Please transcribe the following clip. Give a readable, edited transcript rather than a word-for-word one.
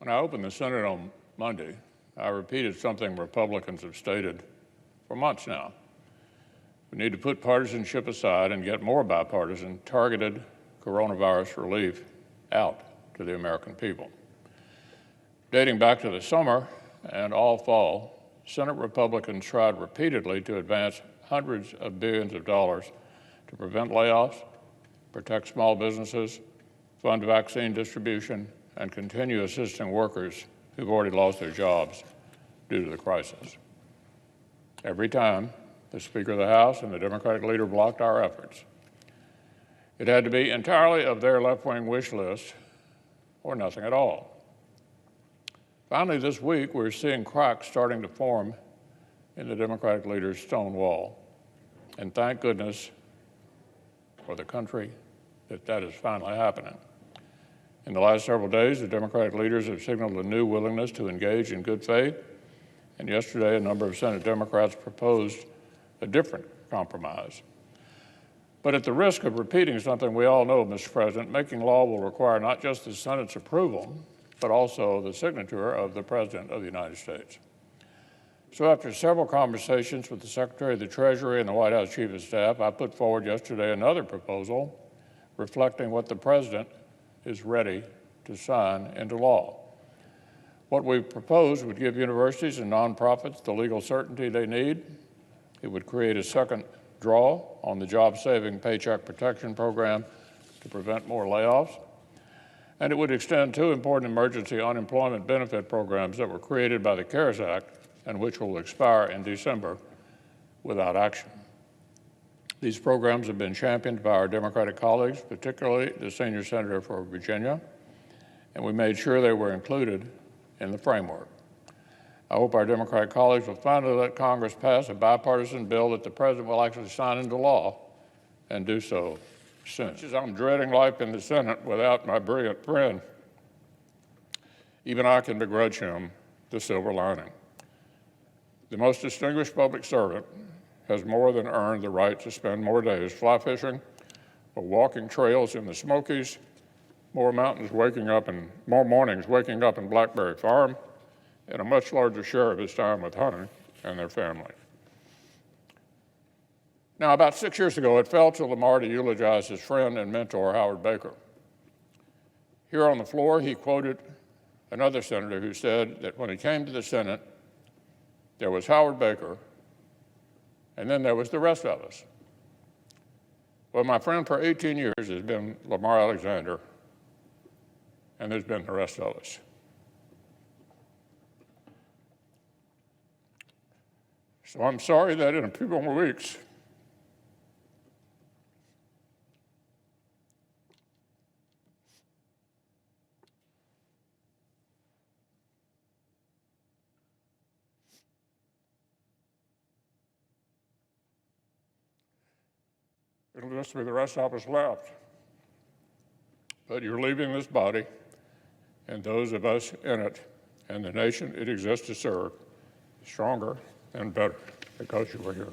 When I opened the Senate on Monday, I repeated something Republicans have stated for months now. We need to put partisanship aside and get more bipartisan, targeted coronavirus relief out to the American people. Dating back to the summer and all fall, Senate Republicans tried repeatedly to advance hundreds of billions of dollars to prevent layoffs, protect small businesses, fund vaccine distribution, and continue assisting workers who've already lost their jobs due to the crisis. Every time, the Speaker of the House and the Democratic leader blocked our efforts. It had to be entirely of their left-wing wish list or nothing at all. Finally, this week, we're seeing cracks starting to form in the Democratic leader's stone wall. And thank goodness for the country that is finally happening. In the last several days, the Democratic leaders have signaled a new willingness to engage in good faith. And yesterday, a number of Senate Democrats proposed a different compromise. But at the risk of repeating something we all know, Mr. President, making law will require not just the Senate's approval, but also the signature of the President of the United States. So after several conversations with the Secretary of the Treasury and the White House Chief of Staff, I put forward yesterday another proposal reflecting what the President is ready to sign into law. What we've proposed would give universities and nonprofits the legal certainty they need. It would create a second draw on the job-saving Paycheck Protection Program to prevent more layoffs. And it would extend two important emergency unemployment benefit programs that were created by the CARES Act and which will expire in December without action. These programs have been championed by our Democratic colleagues, particularly the senior senator for Virginia, and we made sure they were included in the framework. I hope our Democratic colleagues will finally let Congress pass a bipartisan bill that the President will actually sign into law and do so soon. As I'm dreading life in the Senate without my brilliant friend, even I can begrudge him the silver lining. The most distinguished public servant has more than earned the right to spend more days fly fishing or walking trails in the Smokies, more mornings waking up in Blackberry Farm, and a much larger share of his time with Hunter and their family. Now, about 6 years ago, it fell to Lamar to eulogize his friend and mentor, Howard Baker. Here on the floor, he quoted another senator who said that when he came to the Senate, there was Howard Baker, and then there was the rest of us. Well, my friend for 18 years has been Lamar Alexander, and there's been the rest of us. So I'm sorry that in a few more weeks, it'll just be the rest of us left. But you're leaving this body and those of us in it and the nation it exists to serve stronger and better because you were here.